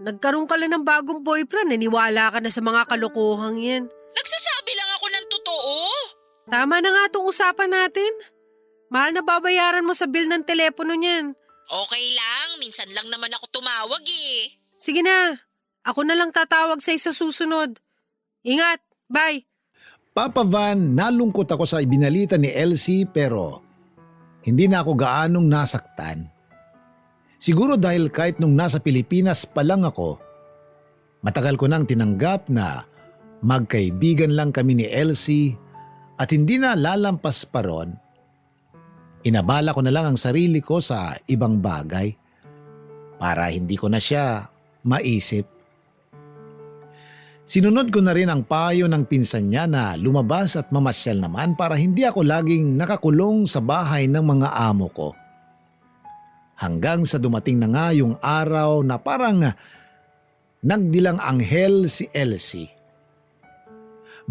Nagkaroon ka lang ng bagong boyfriend, naniwala ka na sa mga kalokohang yan. Nagsasabi lang ako ng totoo. Tama na nga itong usapan natin. Mahal na babayaran mo sa bill ng telepono niyan. Okay lang, minsan lang naman ako tumawag eh. Sige na, ako na lang tatawag sa susunod. Ingat, bye. Papa Van, nalungkot ako sa ibinalita ni Elsie pero hindi na ako gaanong nasaktan. Siguro dahil kahit nung nasa Pilipinas pa lang ako, matagal ko nang tinanggap na magkaibigan lang kami ni Elsie at hindi na lalampas pa ron. Inabala ko na lang ang sarili ko sa ibang bagay para hindi ko na siya maisip. Sinunod ko na rin ang payo ng pinsan niya na lumabas at mamasyal naman para hindi ako laging nakakulong sa bahay ng mga amo ko. Hanggang sa dumating na nga yung araw na parang nagdilang anghel si Elsie.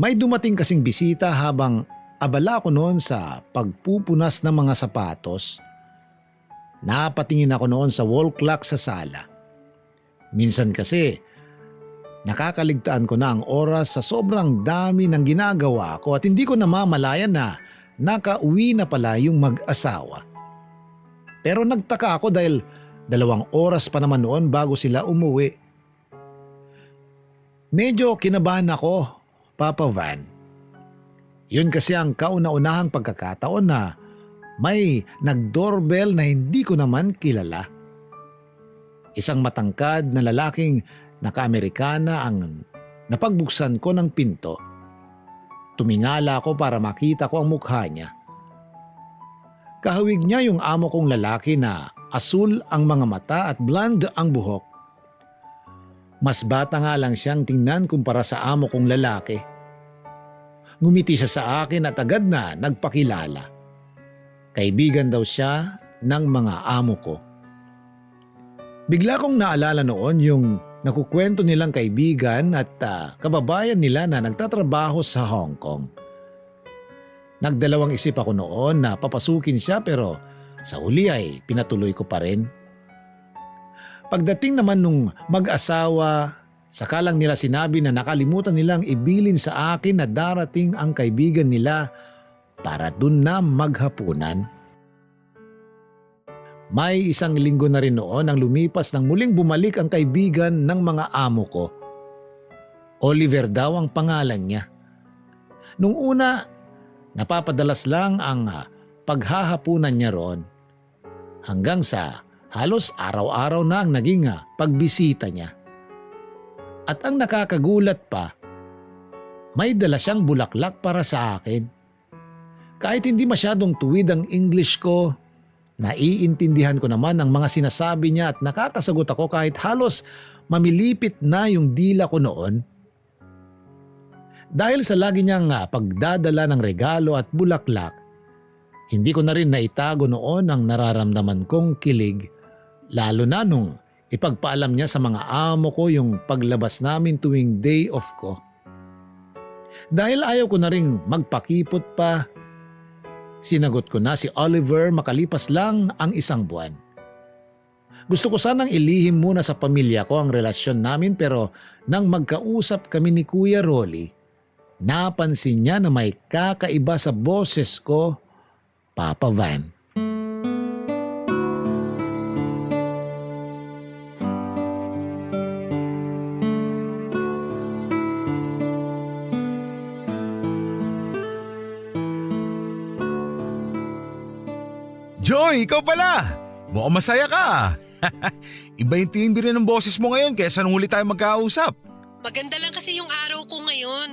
May dumating kasing bisita habang abala ko noon sa pagpupunas ng mga sapatos. Napatingin ako noon sa wall clock sa sala. Minsan kasi, nakakaligtaan ko na ang oras sa sobrang dami ng ginagawa ko at hindi ko namamalayan na nakauwi na pala yung mag-asawa. Pero nagtaka ako dahil 2 oras pa naman noon bago sila umuwi. Medyo kinabahan ako, Papa Van. Yun kasi ang kauna-unahang pagkakataon na may nag-doorbell na hindi ko naman kilala. Isang matangkad na lalaking naka-Amerikana ang napagbuksan ko ng pinto. Tumingala ako para makita ko ang mukha niya. Kahawig niya yung amo kong lalaki na asul ang mga mata at blonde ang buhok. Mas bata nga lang siyang tingnan kumpara sa amo kong lalaki. Ngumiti siya sa akin at agad na nagpakilala. Kaibigan daw siya ng mga amo ko. Bigla kong naalala noon yung nakukwento nilang kaibigan at kababayan nila na nagtatrabaho sa Hong Kong. Nagdalawang isip ako noon na papasukin siya pero sa uli ay pinatuloy ko pa rin. Pagdating naman nung mag-asawa, saka lang nila sinabi na nakalimutan nilang ibilin sa akin na darating ang kaibigan nila para dun na maghapunan. May 1 linggo na rin noon ang lumipas nang muling bumalik ang kaibigan ng mga amo ko. Oliver daw ang pangalan niya. Nung una, napapadalas lang ang paghahapunan niya roon. Hanggang sa halos araw-araw na ang naging pagbisita niya. At ang nakakagulat pa, may dala siyang bulaklak para sa akin. Kahit hindi masyadong tuwid ang English ko, naiintindihan ko naman ang mga sinasabi niya at nakakasagot ako kahit halos mamilipit na yung dila ko noon. Dahil sa lagi niyang pagdadala ng regalo at bulaklak, hindi ko na rin naitago noon ang nararamdaman kong kilig, lalo na nung ipagpaalam niya sa mga amo ko yung paglabas namin tuwing day off ko. Dahil ayaw ko na rin magpakipot pa, sinagot ko na si Oliver makalipas lang ang 1 buwan. Gusto ko sanang ilihim muna sa pamilya ko ang relasyon namin pero nang magkausap kami ni Kuya Rolly, napansin niya na may kakaiba sa boses ko, Papa Van. Joy, ikaw pala! Mukhang masaya ka. Iba yung timbre ng boses mo ngayon kaysa nung huli tayo magkausap. Maganda lang kasi yung araw ko ngayon.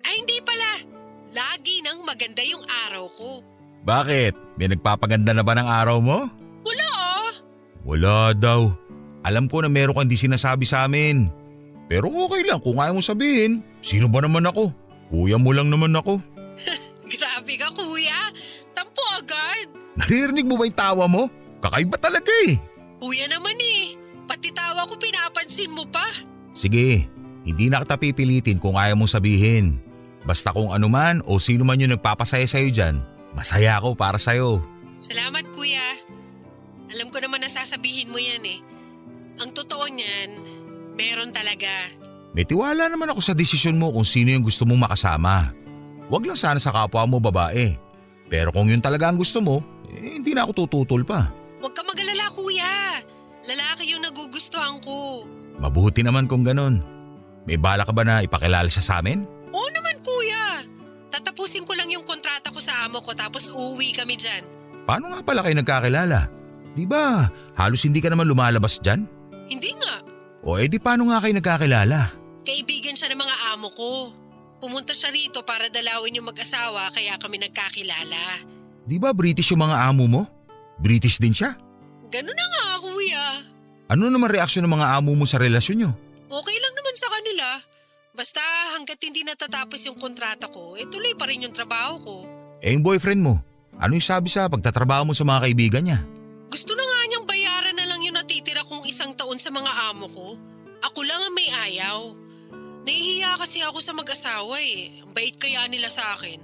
Ay hindi pala, lagi nang maganda yung araw ko. Bakit? May nagpapaganda na ba ng araw mo? Wala ah. Wala daw. Alam ko na meron kang di sinasabi sa amin. Pero okay lang kung ayaw mo sabihin. Sino ba naman ako? Kuya mo lang naman ako. Grabe ka kuya, tampo agad. Naririnig mo ba yung tawa mo? Kakaiba talaga eh. Kuya naman eh, pati tawa ko pinapansin mo pa. Sige, hindi na kita pipilitin kung ayaw mong sabihin. Basta kung ano man o sino man yung nagpapasaya sa'yo dyan, masaya ako para sa'yo. Salamat kuya. Alam ko naman na sasabihin mo yan eh. Ang totoo niyan, meron talaga. May tiwala naman ako sa desisyon mo kung sino yung gusto mong makasama. Huwag lang sana sa kapwa mo babae. Pero kung yun talaga ang gusto mo, hindi na ako tututol pa. Huwag ka mag-alala kuya. Lalaki yung nagugustuhan ko. Mabuti naman kung ganon. May bala ka ba na ipakilala siya sa amin? Oo naman kuya. Tatapusin ko lang yung kontrata ko sa amo ko tapos uuwi kami dyan. Paano nga pala kayo nagkakilala? Di ba halos hindi ka naman lumalabas dyan? Hindi nga. O edi paano nga kayo nagkakilala? Kaibigan siya ng mga amo ko. Pumunta siya rito para dalawin yung mag-asawa kaya kami nagkakilala. Di ba British yung mga amo mo? British din siya? Ganun na nga kuya. Ano naman reaksyon ng mga amo mo sa relasyon nyo? Okay lang naman sa kanila. Basta hanggat hindi natatapos yung kontrata ko, tuloy pa rin yung trabaho ko. Eh yung boyfriend mo, ano yung sabi sa pagtatrabaho mo sa mga kaibigan niya? Gusto na nga niyang bayaran na lang yung natitira kong 1 taon sa mga amo ko. Ako lang ang may ayaw. Nahihiya kasi ako sa mag-asawa eh. Ang bait kaya nila sa akin.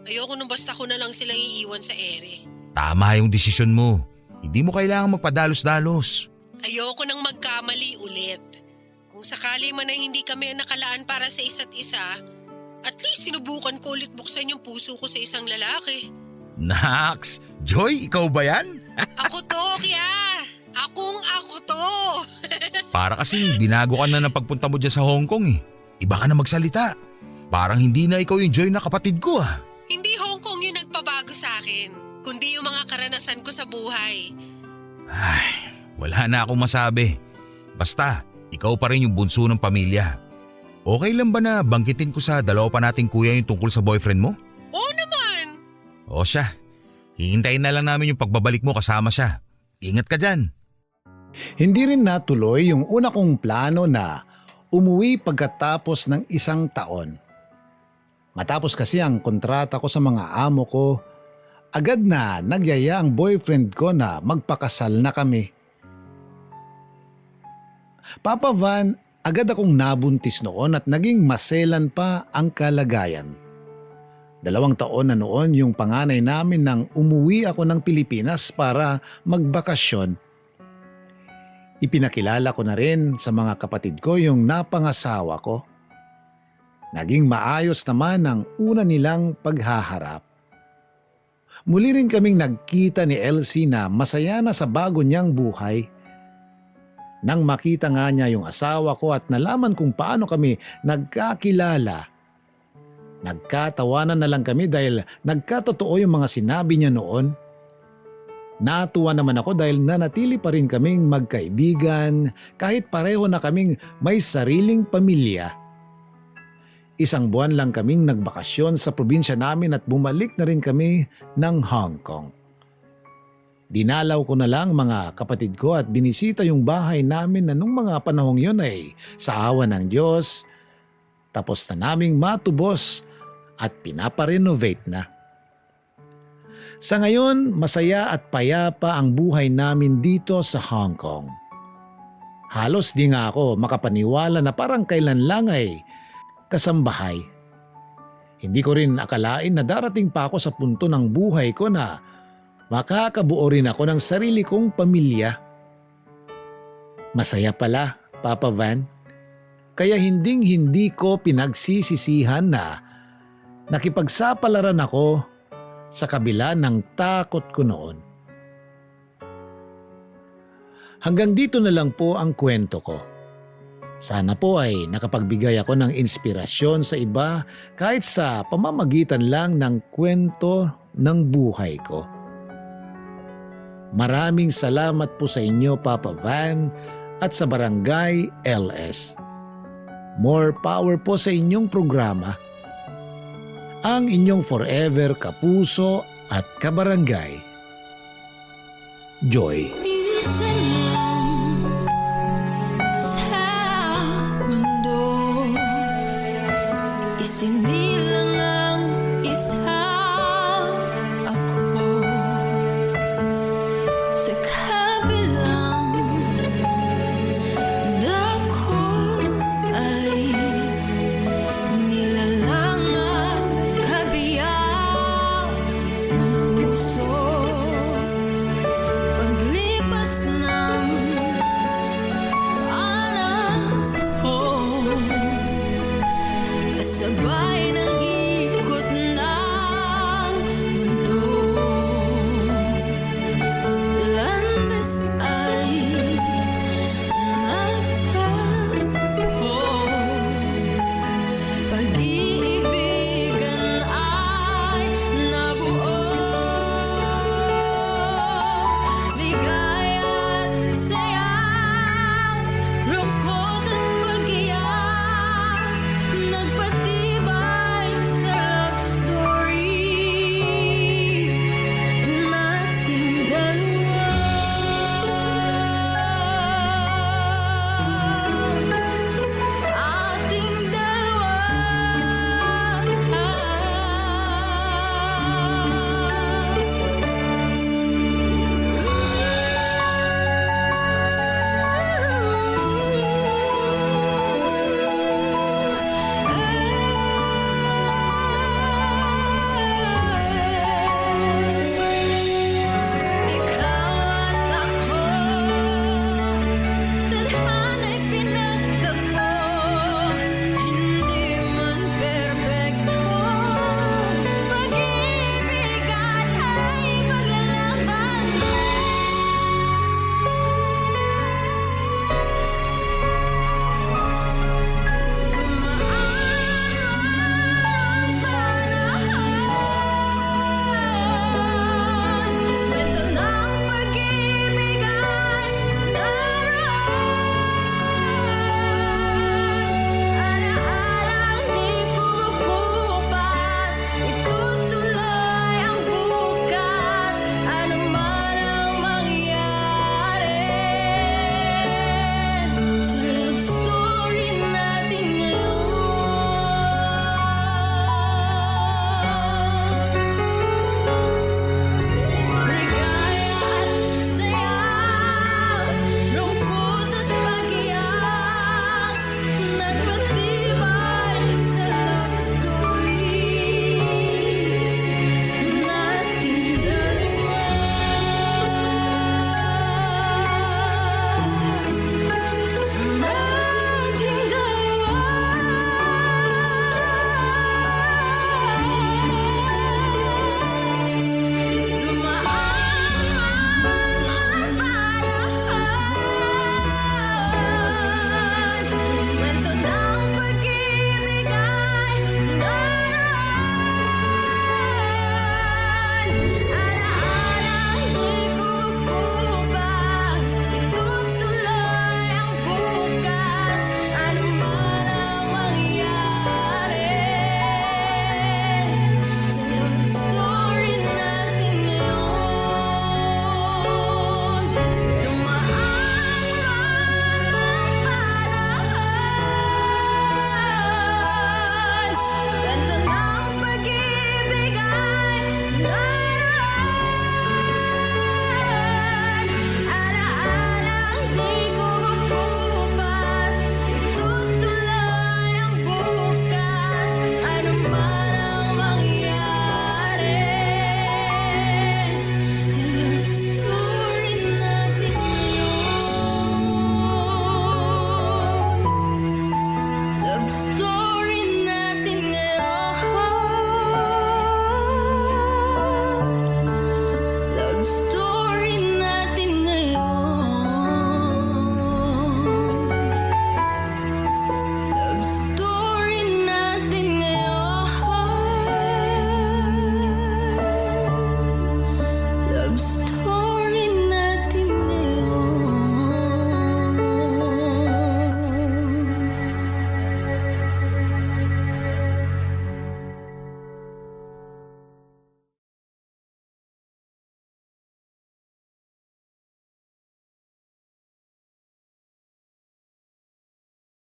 Ayoko nung basta ko na lang silang iiwan sa ere. Tama yung desisyon mo. Hindi mo kailangang magpadalos-dalos. Ayoko nang magkamali ulit. Kung sakali man ay hindi kami nakalaan para sa isa't isa, at least sinubukan ko ulit buksan yung puso ko sa isang lalaki. Nax! Joy, ikaw ba yan? Ako to, Kya! Ako to! Para kasing binago ka na ng pagpunta mo dyan sa Hong Kong eh. Iba ka na magsalita. Parang hindi na ikaw yung Joy na kapatid ko ah. Hindi Hong Kong yung nagpabago sa akin, kundi yung mga karanasan ko sa buhay. Ay, wala na akong masabi. Basta, ikaw pa rin yung bunso ng pamilya. Okay lang ba na banggitin ko sa dalawa pa nating kuya yung tungkol sa boyfriend mo? Oo naman! O siya, hihintayin na lang namin yung pagbabalik mo kasama siya. Ingat ka dyan. Hindi rin natuloy yung una kong plano na umuwi pagkatapos ng 1 taon. Matapos kasi ang kontrata ko sa mga amo ko, agad na nagyaya ang boyfriend ko na magpakasal na kami. Papa Van, agad akong nabuntis noon at naging maselan pa ang kalagayan. 2 taon na noon yung panganay namin nang umuwi ako ng Pilipinas para magbakasyon. Ipinakilala ko na rin sa mga kapatid ko yung napangasawa ko. Naging maayos naman ang una nilang paghaharap. Muli rin kaming nagkita ni Elsie na masaya na sa bago niyang buhay. Nang makita nga niya yung asawa ko at nalaman kung paano kami nagkakilala, nagkatawanan na lang kami dahil nagkatotoo yung mga sinabi niya noon. Natuwa naman ako dahil nanatili pa rin kaming magkaibigan kahit pareho na kaming may sariling pamilya. 1 buwan lang kaming nagbakasyon sa probinsya namin at bumalik na rin kami ng Hong Kong. Dinalaw ko na lang mga kapatid ko at binisita yung bahay namin na nung mga panahong yun ay sa awa ng Diyos, tapos na naming matubos at pinaparenovate na. Sa ngayon, masaya at payapa ang buhay namin dito sa Hong Kong. Halos di nga ako makapaniwala na parang kailan lang ay kasambahay. Hindi ko rin akalain na darating pa ako sa punto ng buhay ko na makakabuo rin ako ng sarili kong pamilya. Masaya pala, Papa Van. Kaya hindi ko pinagsisisihan na nakipagsapalaran ako sa kabila ng takot ko noon. Hanggang dito na lang po ang kwento ko. Sana po ay nakapagbigay ako ng inspirasyon sa iba kahit sa pamamagitan lang ng kwento ng buhay ko. Maraming salamat po sa inyo, Papa Van, at sa Barangay LS. More power po sa inyong programa. Ang inyong forever kapuso at kabarangay, Joy. Minsan